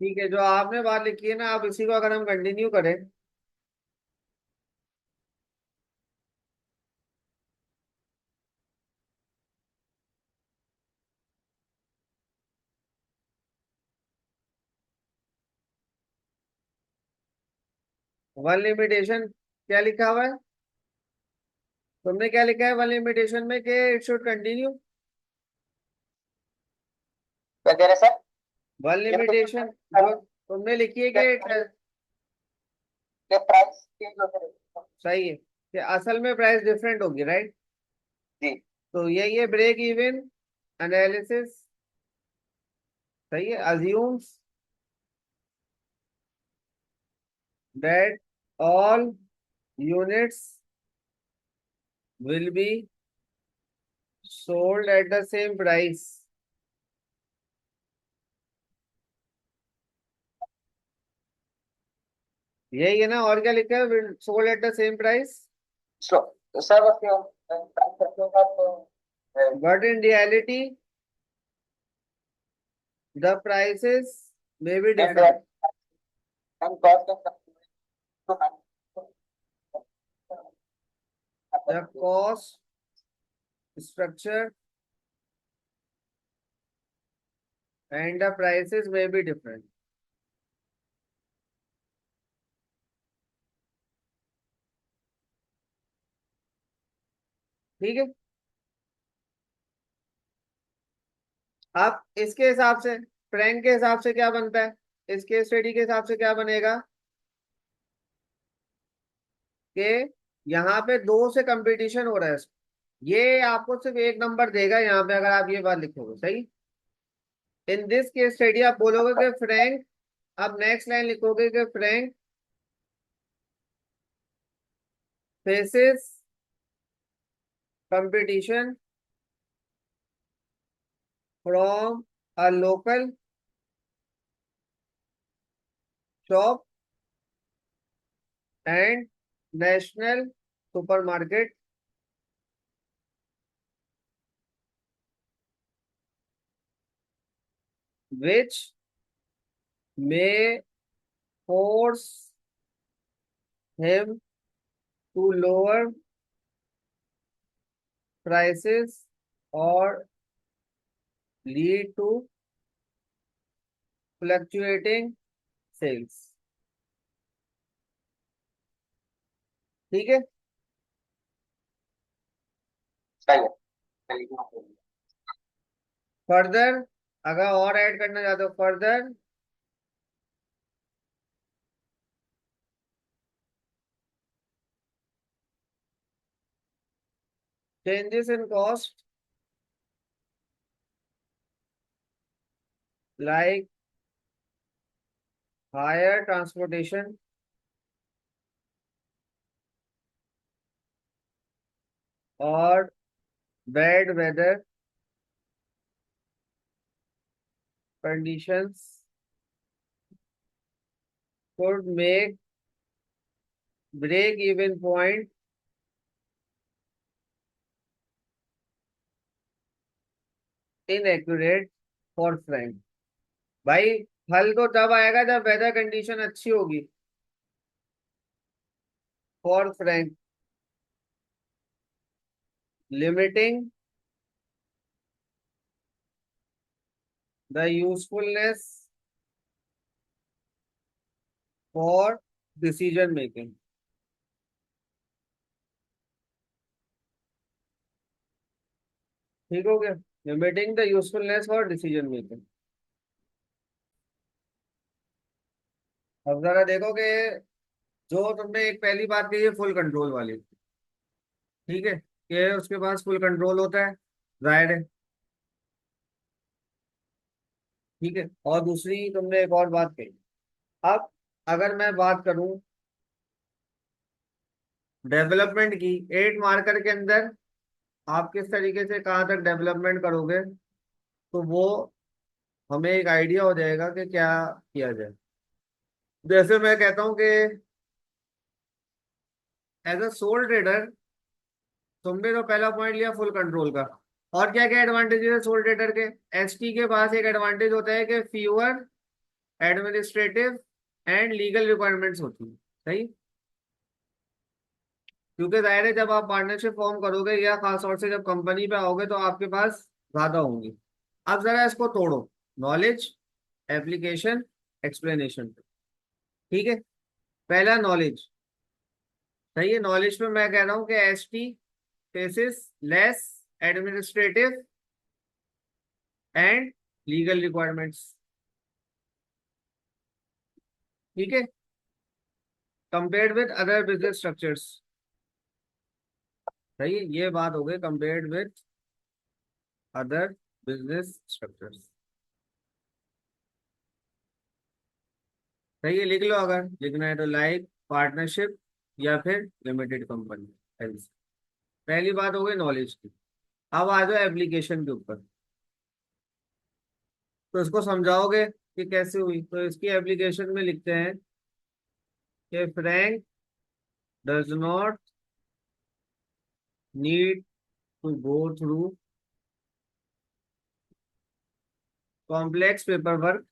ठीक है, जो आपने बात लिखी है ना, आप इसी को अगर हम कंटिन्यू करें। वन लिमिटेशन क्या लिखा हुआ है? तुमने क्या लिखा है वन लिमिटेशन में कि इट शुड कंटिन्यू? क्या कह रहे सर? वन ये तो लिमिटेशन जो तुमने लिखी है कि प्राइस चेंज होते रहते सही है कि असल में प्राइस डिफरेंट होगी, राइट? हैं। जी। तो यही है ब्रेक इवन एनालिसिस। सही है, assumes that all units will be sold at the same price. यही है ना, और क्या लिखा है? Sold at the same price. So sir बस ये प्राइस रखिएगा तो but in reality the prices may be and different. And cost the cost structure and the prices may be different. ठीक है। अब इसके हिसाब से, फ्रैंक के हिसाब से क्या बनता है? इसके स्टडी के हिसाब से क्या बनेगा कि यहाँ पे दो से कंपटीशन हो रहा है। ये आपको सिर्फ एक नंबर देगा यहाँ पे, अगर आप ये बात लिखोगे। सही। इन दिस केस स्टडी आप बोलोगे कि फ्रैंक, अब नेक्स्ट लाइन लिखोगे कि Frank faces competition from a local shop and national supermarket which may force him to lower prices or lead to fluctuating sales। ठीक है। सही है। चलिए। फर्दर अगर और ऐड करना चाहते हो, further changes in cost like higher transportation or bad weather conditions could make break even point inaccurate for Frank। भाई, हल तो तब आएगा जब वेदर कंडीशन अच्छी होगी for Frank, limiting the usefulness for decision making. ठीक हो गया? Limiting the usefulness for decision making. अब जरा देखो कि जो तुमने एक पहली बात कही है फुल कंट्रोल वाली, ठीक है, कि उसके पास फुल कंट्रोल होता है, जाहिर है। ठीक है। और दूसरी तुमने एक और बात कही। अब अगर मैं बात करूं डेवलपमेंट की, 8 मार्कर के अंदर आप किस तरीके से कहाँ तक डेवलपमेंट करोगे, तो वो हमें एक आइडिया हो जाएगा कि क्या किया जाए। जैसे मैं कहता हूँ कि एज अ सोल ट्रेडर तुमने तो पहला पॉइंट लिया फुल कंट्रोल का। और क्या क्या एडवांटेज है सोल ट्रेडर के? एसटी के पास एक एडवांटेज होता है कि fewer administrative and legal requirements होती है। सही, क्योंकि जाहिर है जब आप पार्टनरशिप फॉर्म करोगे या खास तौर से जब कंपनी पे आओगे तो आपके पास ज्यादा होंगी। अब जरा इसको तोड़ो, नॉलेज, एप्लीकेशन, एक्सप्लेनेशन। ठीक है, पहला नॉलेज। सही है, नॉलेज में मैं कह रहा हूँ कि S T faces less administrative and legal requirements. ठीक है, compared with other business structures. सही है, ये बात हो गई, compared with other business structures. सही है, लिख लो अगर लिखना है तो, लाइक पार्टनरशिप या फिर लिमिटेड कंपनी। पहली बात हो गई नॉलेज की। अब आ जाओ एप्लीकेशन के ऊपर, तो इसको समझाओगे कि कैसे हुई। तो इसकी एप्लीकेशन में लिखते हैं कि Frank does not need to go through complex paper work,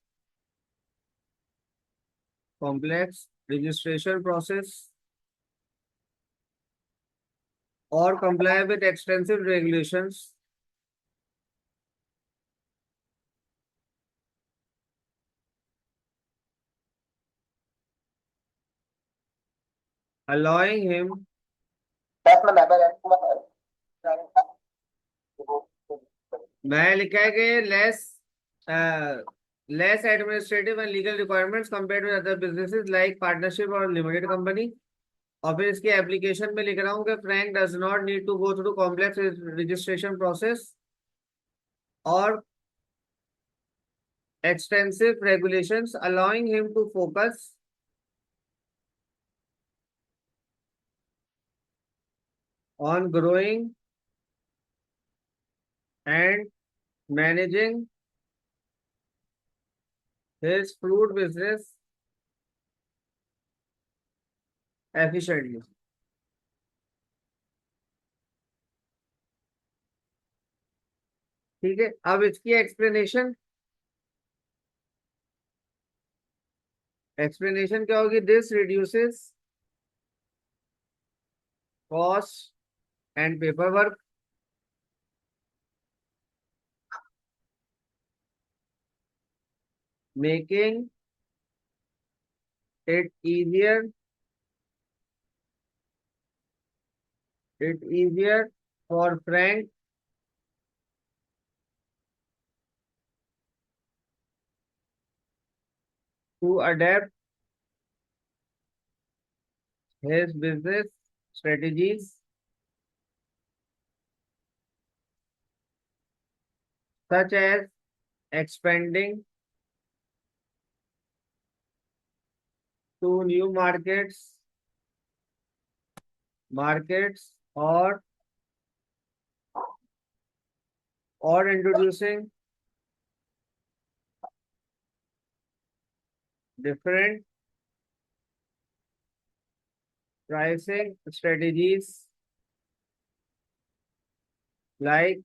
complex registration process और comply with extensive regulations allowing him। बस मैं मेंबर है। मैं लिखा है कि less administrative and legal requirements compare to other businesses like partnership और limited company. और फिर इसकी एप्लीकेशन में लिख रहा हूँ कि Frank does not need to go through complex registration process और extensive regulations, allowing him to focus on growing and managing his fruit business efficiently। ठीक है, अब इसकी एक्सप्लेनेशन, एक्सप्लेनेशन क्या होगी? This reduces cost and paper work, making it easier for Frank to adapt his business strategies such as expanding to new markets or introducing different pricing strategies like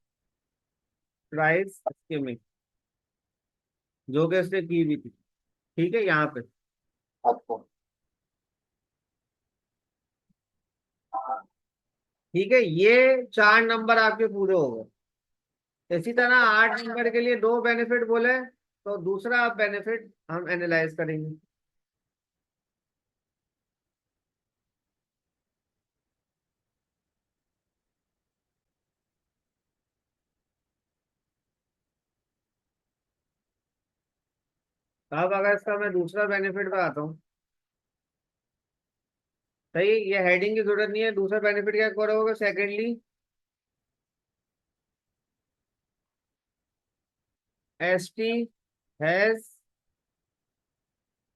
price skimming, जो कि इसने की भी थी। ठीक है, यहाँ पे आपको ठीक है, ये 4 नंबर आपके पूरे हो गए। इसी तरह 8 नंबर के लिए 2 बेनिफिट बोले, तो दूसरा बेनिफिट हम एनालाइज करेंगे। अब अगर इसका मैं दूसरा बेनिफिट पे आता हूँ, सही, ये हेडिंग की जरूरत नहीं है। दूसरा बेनिफिट क्या करोगे? Secondly, S T has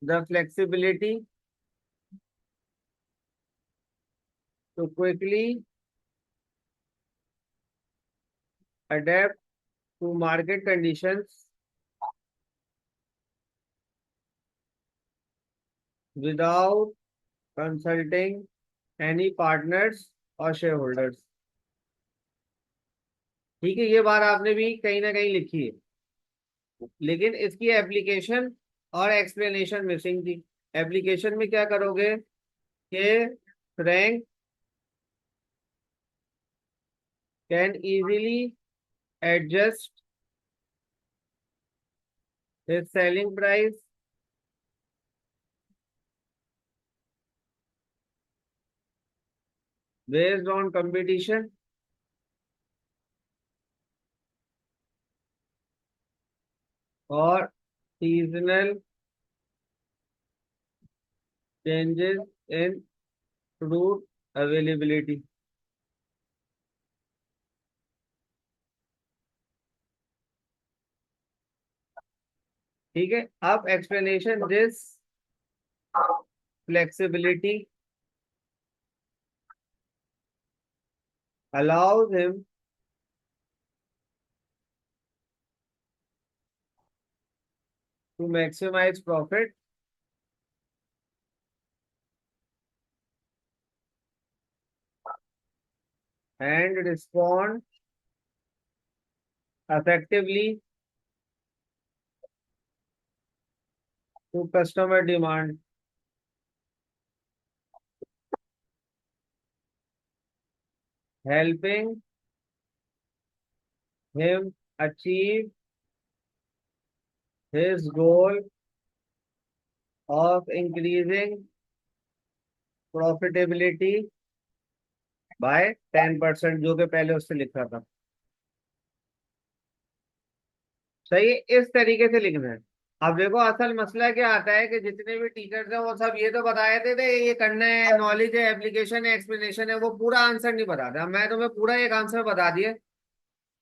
the flexibility to quickly adapt to market conditions without consulting any partners और शेयर होल्डर्स। ठीक है, ये बात आपने भी कहीं ना कहीं लिखी है, लेकिन इसकी एप्लीकेशन और एक्सप्लेनेशन मिसिंग थी। एप्लीकेशन में क्या करोगे कि Frank can easily adjust his selling price based on competition और seasonal changes in fruit availability. ठीक है, अब explanation this flexibility allows him to maximize profit and respond effectively to customer demand, helping him achieve his goal of increasing profitability by 10%, जो कि पहले उससे लिखा था। सही है, इस तरीके से लिखना है। अब देखो असल मसला क्या आता है कि जितने भी टीचर्स हैं वो सब ये तो बताए थे ये करना है, नॉलेज है, एप्लीकेशन है, एक्सप्लेनेशन है, वो पूरा आंसर नहीं बताता। मैं तुम्हें पूरा एक आंसर बता दिया।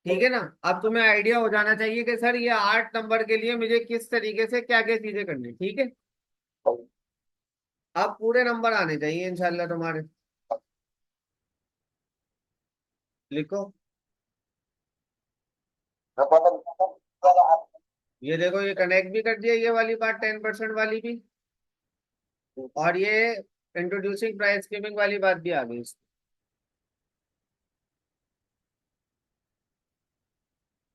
ठीक है ना। अब तुम्हें आइडिया हो जाना चाहिए कि सर ये 8 नंबर के लिए मुझे किस तरीके से क्या क्या चीजें करनी। ठीक है, अब पूरे नंबर आने चाहिए इंशाल्लाह तुम्हारे। लिखो, ये देखो ये कनेक्ट भी कर दिया ये वाली बात 10% वाली भी, और ये इंट्रोड्यूसिंग प्राइस स्कीमिंग वाली बात भी आ गई।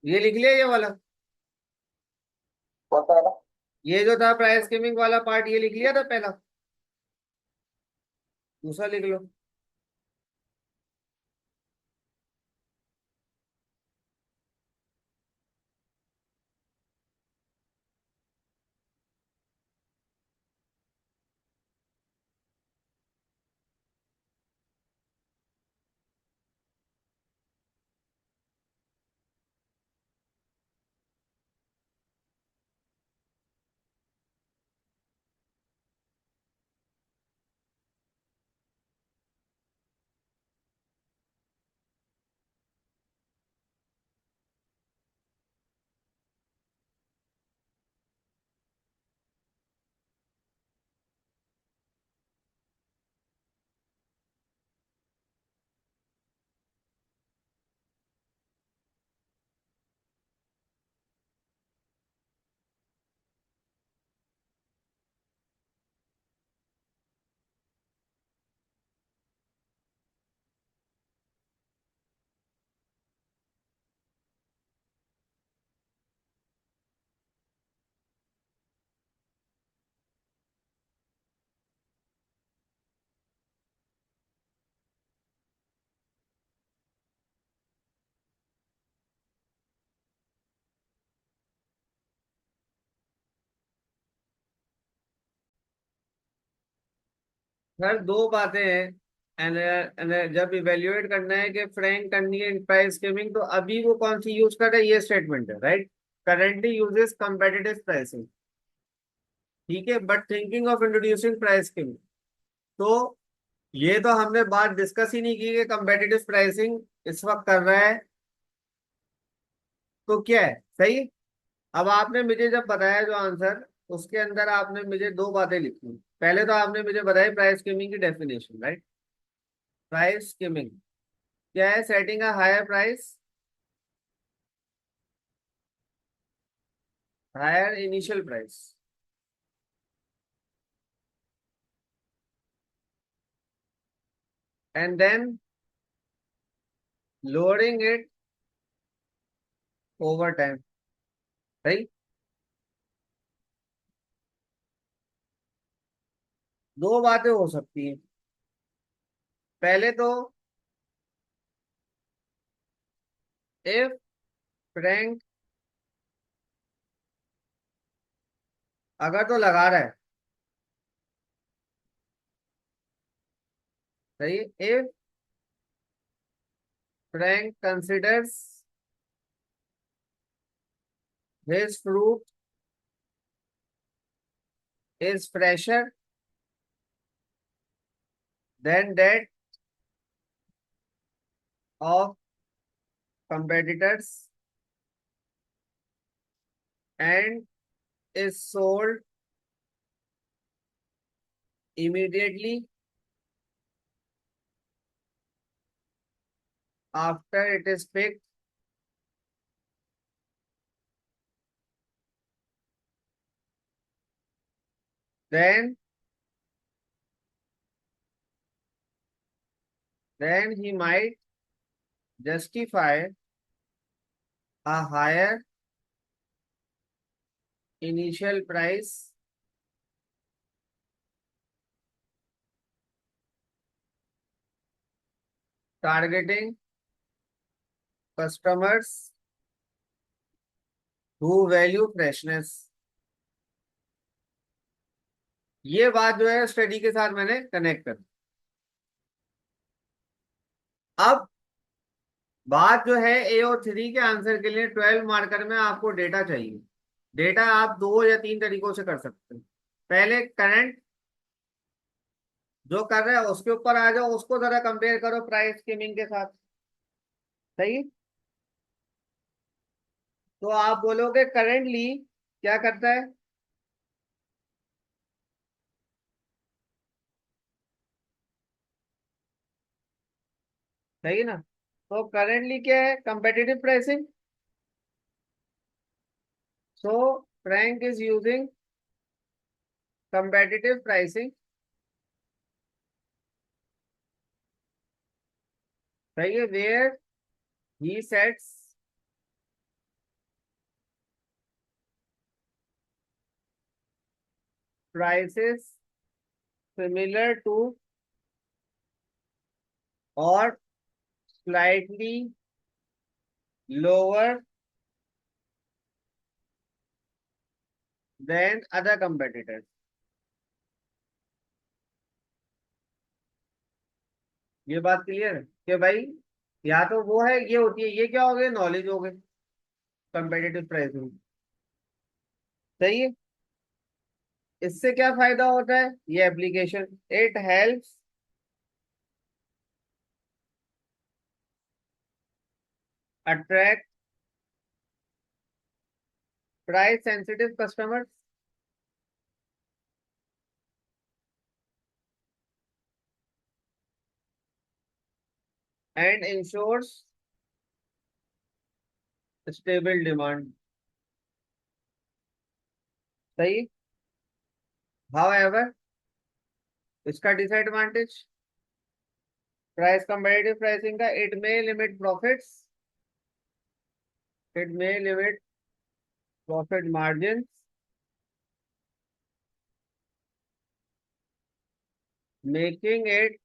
ये लिख लिया ये वाला, ये जो था प्राइस स्कीमिंग वाला पार्ट ये लिख लिया था पहला। दूसरा लिख लो। सर दो बातें हैं। जब इवेल्युएट करना है कि फ्रैंक करनी है प्राइस स्कीमिंग, तो अभी वो कौन सी यूज कर रहा है, ये स्टेटमेंट है right. Currently uses competitive pricing. ठीक है, but thinking of introducing price skimming. तो ये तो हमने बात डिस्कस ही नहीं की कि कंपेटिटिव प्राइसिंग इस वक्त कर रहा है, तो क्या है सही। अब आपने मुझे जब बताया जो आंसर, उसके अंदर आपने मुझे दो बातें लिखी। पहले तो आपने मुझे बताई प्राइस स्कीमिंग की डेफिनेशन राइट। प्राइस स्कीमिंग क्या है, setting a higher price, higher initial price, and then lowering it over time. Right. दो बातें हो सकती हैं। पहले तो इफ फ्रैंक, अगर तो लगा रहा है, सही, if Frank considers his fruit is fresher than that of competitors and is sold immediately after it is picked, then he might justify a higher initial price, targeting customers who value freshness। ये बात जो है study के साथ मैंने connect कर। अब बात जो है ए और थ्री के आंसर के लिए 12 मार्कर में आपको डेटा चाहिए। डेटा आप दो या तीन तरीकों से कर सकते हैं। पहले करंट जो कर रहा है उसके ऊपर आ जाओ, उसको जरा कंपेयर करो प्राइस स्कीमिंग के साथ। सही। तो आप बोलोगे करेंटली क्या करता है। सही ना। तो करेंटली क्या है, competitive pricing. So Frank is using competitive pricing. सही है, where he sets prices similar to और slightly lower than other competitors. ये बात क्लियर है कि भाई या तो वो है, ये होती है, ये क्या हो गया, नॉलेज हो गई कंपेटिटिव प्राइसिंग। सही है। इससे क्या फायदा होता है, ये application, it helps attract price sensitive customers and ensures stable demand. सही। हाउएवर, इसका डिसएडवांटेज प्राइस कंपेटिटिव प्राइसिंग का, it may limit profits, it may limit profit margin, making it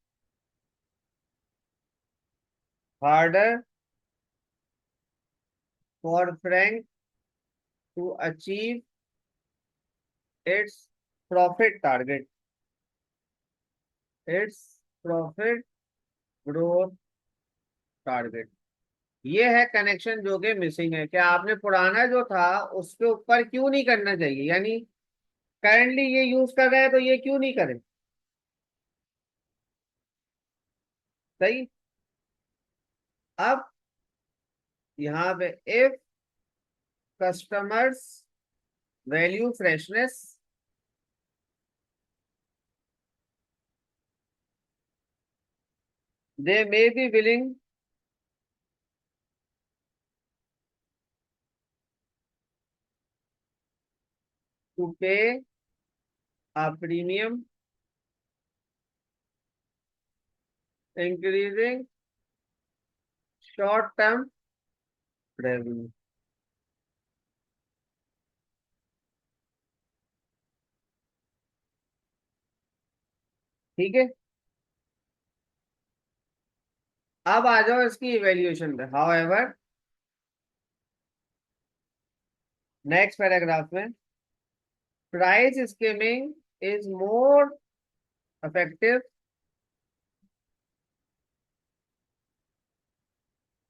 harder for Frank to achieve its profit target, its profit growth target. ये है connection जो कि missing है, क्या आपने पुराना जो था उसके ऊपर क्यों नहीं करना चाहिए, यानी करंटली ये यूज कर रहे हैं तो ये क्यों नहीं करें। सही। अब यहाँ पे if customers value freshness they may be willing to pay a premium increasing short term revenue. ठीक है। अब आ जाओ इसकी इवेल्युएशन पे। हाउ एवर, नेक्स्ट पैराग्राफ में, price skimming is more effective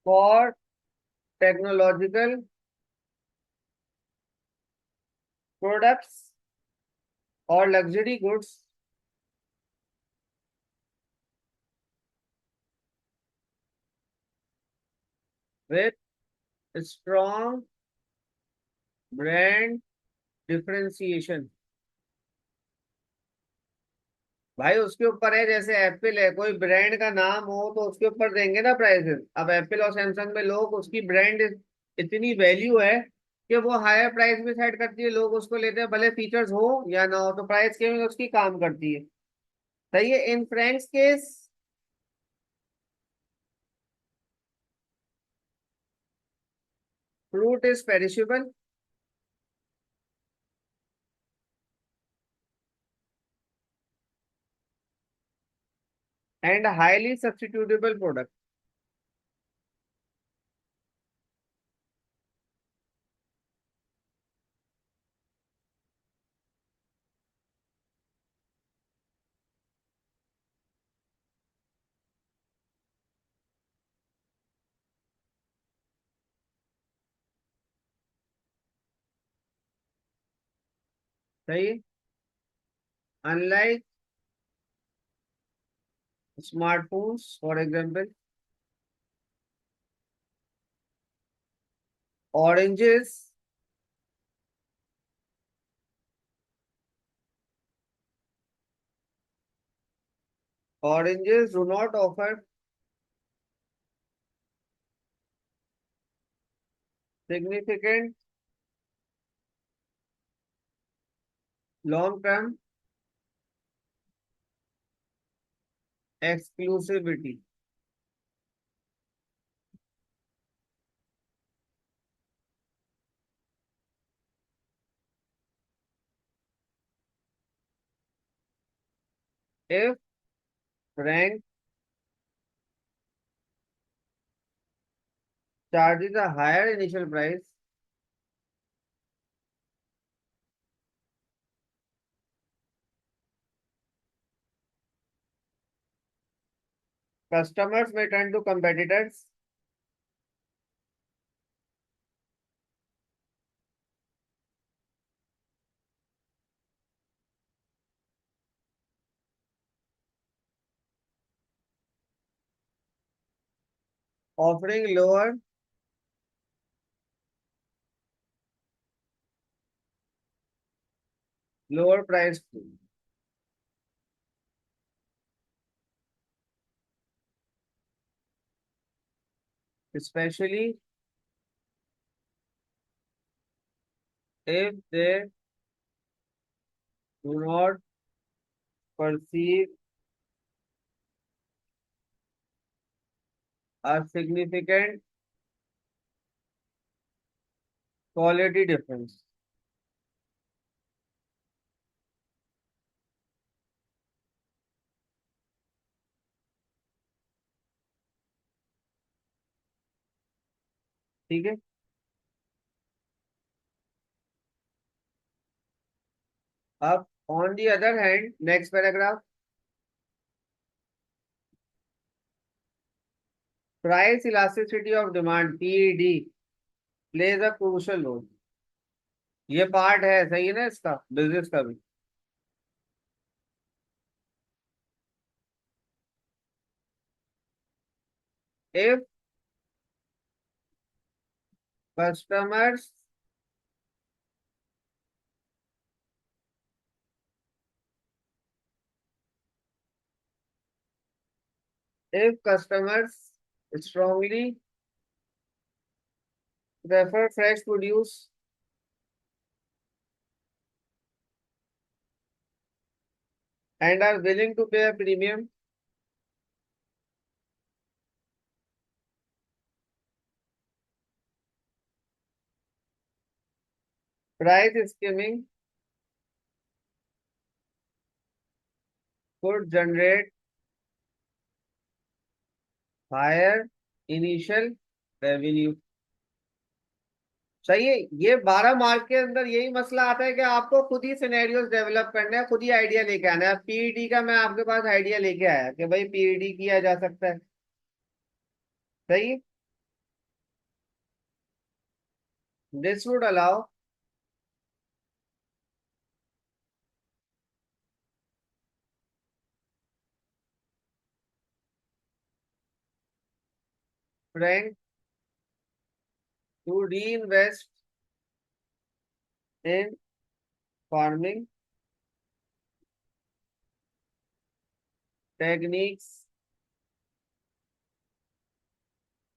for technological products or luxury goods with strong brand differentiation। भाई उसके ऊपर है, जैसे एप्पल है, कोई ब्रांड का नाम हो तो उसके ऊपर देंगे ना प्राइसेस। अब एप्पल और सैमसंग में लोग, उसकी ब्रांड इतनी वैल्यू है कि वो हायर प्राइस भी सेट करती है, लोग उसको लेते हैं, भले फीचर्स हो या ना हो, तो प्राइस के में उसकी काम करती है। सही है। In Frank's case, fruit is perishable and highly substitutable product. सही है। Unlike smartphones, for example, oranges, oranges do not offer significant long-term exclusivity. If rank charges a higher initial price, customers may turn to competitors offering lower price, especially if they do not perceive a significant quality difference। ठीक है। अब on the other hand, next paragraph, price elasticity of demand, PED, plays a crucial role। ये part है, सही है ना, इसका business का भी। if customers if customers strongly prefer fresh produce and are willing to pay a premium, price skimming could generate higher initial revenue। सही है। ये 12 मार्क के अंदर यही मसला आता है कि आपको खुद ही सिनेरियोज डेवलप करने हैं, खुद ही आइडिया लेके आना है। पीईडी का मैं आपके पास आइडिया लेके आया कि भाई पीईडी किया जा सकता है। सही है। This would allow Frank to reinvest in farming techniques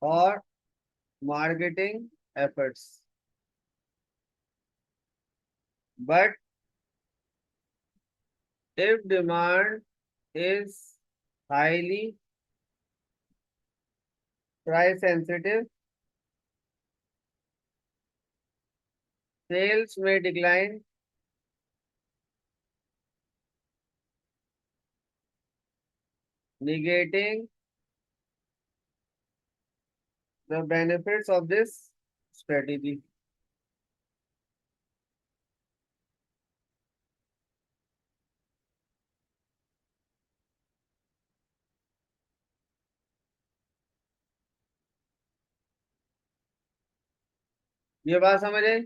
और marketing efforts, but if demand is highly price sensitive, sales may decline, negating the benefits of this strategy। ये बात समझे।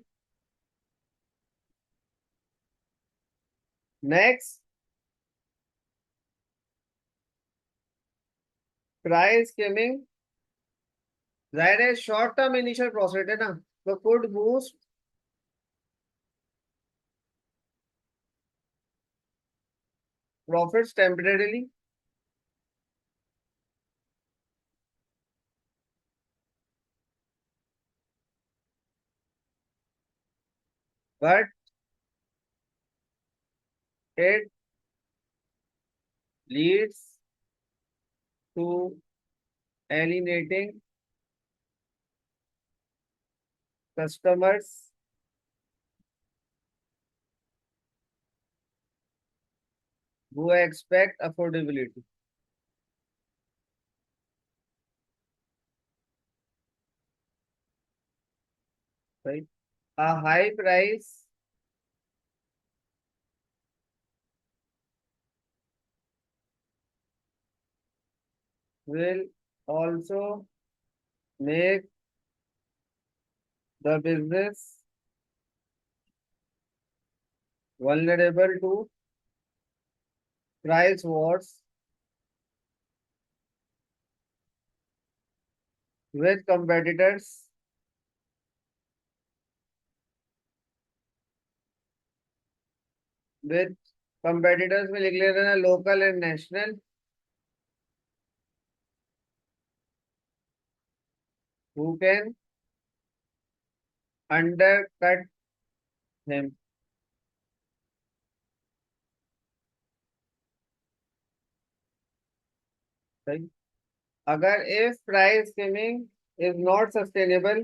Next, price skimming. जाहिर है short term initial profit है ना, तो could boost profits temporarily, but it leads to alienating customers who expect affordability। Right? A high price will also make the business vulnerable to price wars with competitors with competitors में लिख ले रहे हैं local and national, who can undercut him। सही। अगर if price skimming is not sustainable,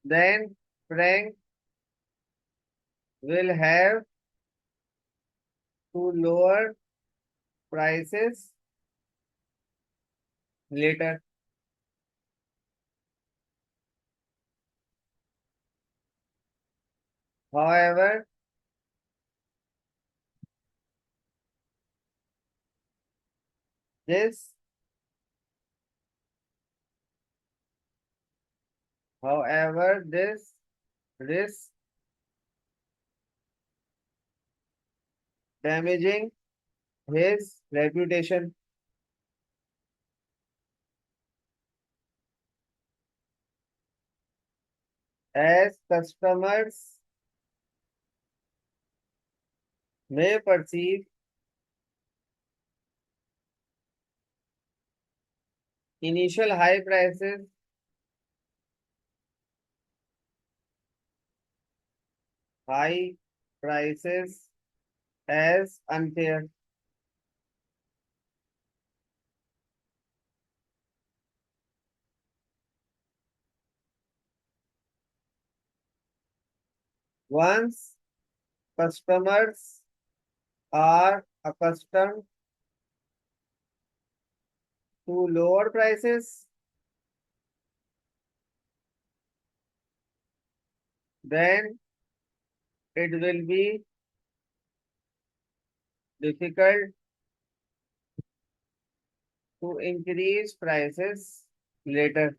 then Frank will have to lower prices later। However, this this risk damaging his reputation as customers may perceive initial high prices as unfair। Once customers are accustomed to lower prices, then it will be difficult to increase prices later.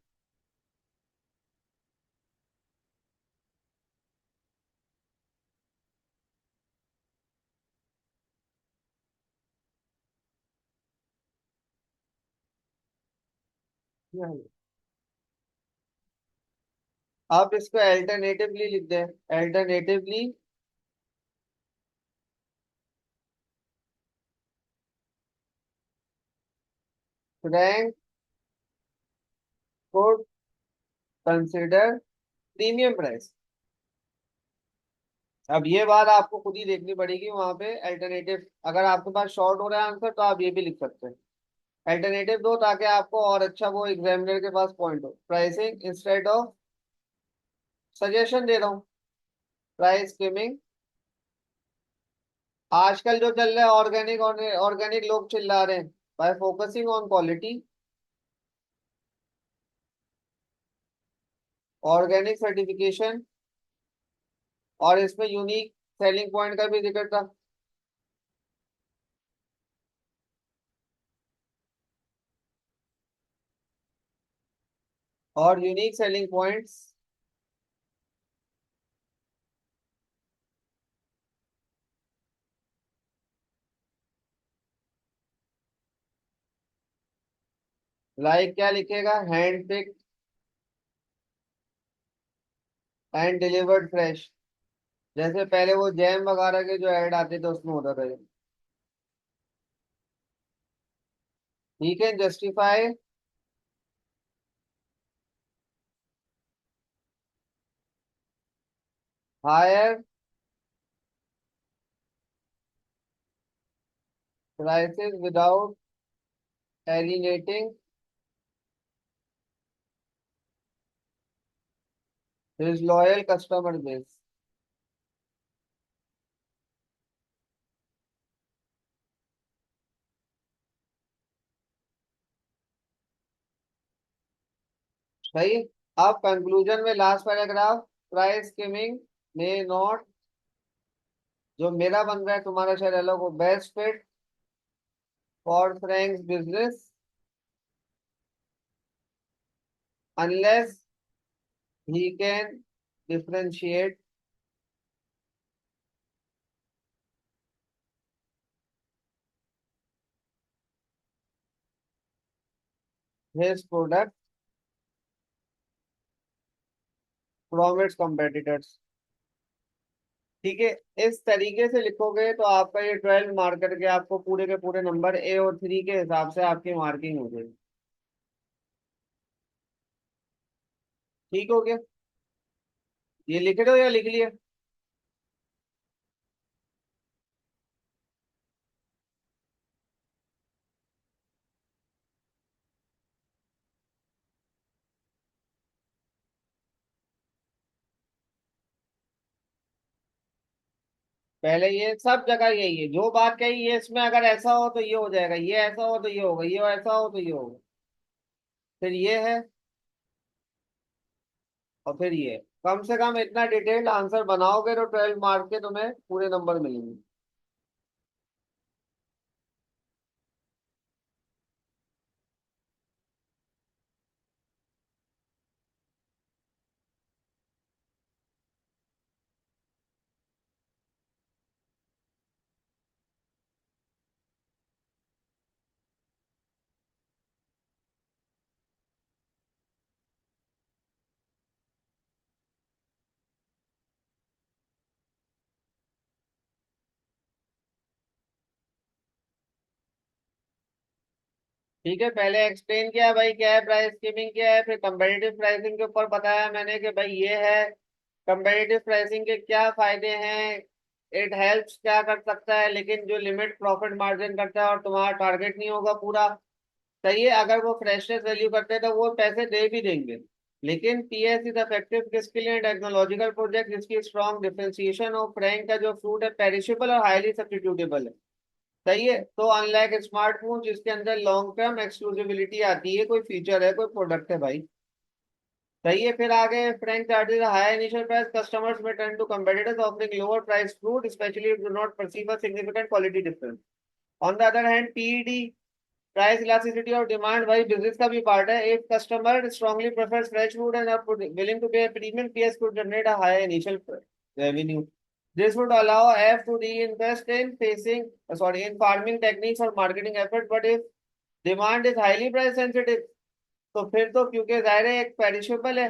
आप इसको alternatively लिख दें। Alternatively Frank could consider premium price. अब ये बात आपको खुद ही देखनी पड़ेगी वहां पे। अल्टरनेटिव अगर आपके पास शॉर्ट हो रहा है आंसर तो आप ये भी लिख सकते हैं। अल्टरनेटिव दो ताकि आपको और अच्छा वो एग्जामिनर के पास पॉइंट हो। प्राइसिंग इंस्टेड ऑफ, सजेशन दे रहा हूँ, प्राइस स्कीमिंग। आजकल जो चल रहा है ऑर्गेनिक, ऑर्गेनिक लोग चिल्ला रहे हैं bye focusing on quality, organic certification, और इसमें यूनिक सेलिंग पॉइंट का भी जिक्र था। और यूनिक सेलिंग पॉइंट्स लाइक क्या लिखेगा, hand pick and delivered fresh. जैसे पहले वो जैम वगैरह के जो ऐड आते थे उसमें होता था ये। ठीक है, justify higher prices without alienating his loyal customer base. सही। अब कंक्लूजन में last paragraph, price skimming may not, जो मेरा बन रहा है तुम्हारा शायद अलग हो, best fit for Frank's business unless he can differentiate his product from its competitors। ठीक है, इस तरीके से लिखोगे तो आपका ये 12 मार्क करके आपको पूरे के पूरे नंबर ए और 3 के हिसाब से आपकी मार्किंग हो जाएगी। ठीक हो गया। ये लिख रहे हो या लिख लिया? पहले ये सब जगह यही है, जो बात कही ये इसमें अगर ऐसा हो तो ये हो जाएगा, ये ऐसा हो तो ये होगा, ये ऐसा हो तो ये होगा, फिर ये है, और फिर ये। कम से कम इतना डिटेल्ड आंसर बनाओगे तो 12 मार्क के तुम्हें पूरे नंबर मिलेंगे। ठीक है, पहले एक्सप्लेन किया भाई क्या है प्राइस स्कीमिंग, क्या है, फिर कंपेटिटिव प्राइसिंग के ऊपर बताया मैंने कि भाई ये है कंपेटिटिव प्राइसिंग के क्या फायदे हैं, इट हेल्प्स क्या कर सकता है, लेकिन जो लिमिट प्रॉफिट मार्जिन करता है और तुम्हारा टारगेट नहीं होगा पूरा। सही है, अगर वो फ्रेशनेस वैल्यू करते हैं तो वो पैसे दे भी देंगे, लेकिन पीएस इज इफेक्टिव किसके लिए? टेक्नोलॉजिकल प्रोजेक्ट जिसकी स्ट्रॉन्ग डिफरेंशिएशन और फ्रैंक का जो फ्रूट है पेरिशेबल और हाईली सब्स्टिट्यूटेबल है। सही है। तो अनलाइक स्मार्टफोन जिसके अंदर लॉन्ग टर्म एक्सक्लूसिविटी आती है, कोई फीचर है, कोई प्रोडक्ट है भाई। सही है। फिर आगे frank charges high initial price, customers may turn to competitors offering lower price fruit especially if do not perceive a significant quality difference. On the other hand PED, price elasticity और demand भाई business का भी part है। If customer strongly prefers fresh food and are willing to pay premium, PS could generate a higher initial revenue. This would allow F to reinvest in farming techniques or marketing efforts. But if demand is highly price sensitive, तो फिर तो क्योंकि जाहिर है एक perishable है,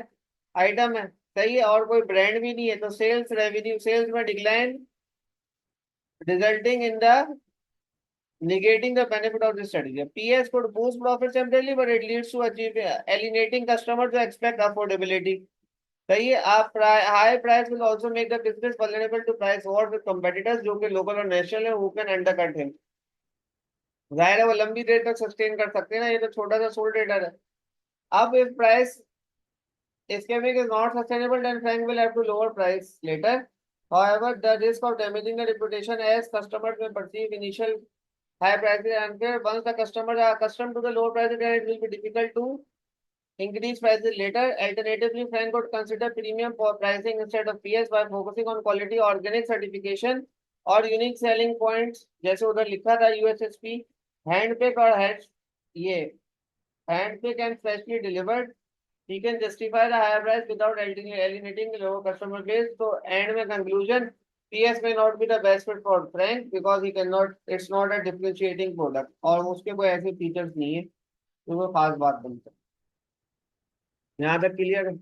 item है, सही है, और कोई ब्रांड भी नहीं है, तो सेल्स में decline resulting in the negating the benefit of this strategy. PS could boost profits temporarily, but it leads to alienating customers who expect affordability. सही है। आप high price will also make the business vulnerable to price war with competitors जो कि local और national है, who can undercut him. जाहिर है वो लंबी देर तक सस्टेन कर सकते हैं ना, ये तो छोटा सा सोल ट्रेडर है। अब if price escaping is not sustainable, then Frank will have to lower price later. However, the risk of damaging the reputation as customers may perceive initial high prices are unfair. Once the customers are accustomed to the lower prices, then it will be difficult to increase prices later. Alternatively, Frank could consider premium for pricing instead of PS by focusing on quality, organic certification और unique selling points, जैसे उधर लिखा था USSP, hand pick और ये hand pick and freshly delivered. He can justify the higher price without alienating the lower customer base. So, end में conclusion, PS may not be the best fit for Frank because he cannot, it's not a differentiating product और उसके कोई ऐसे features नहीं है जो वो खास बात बनता है। यहाँ तक क्लियर है?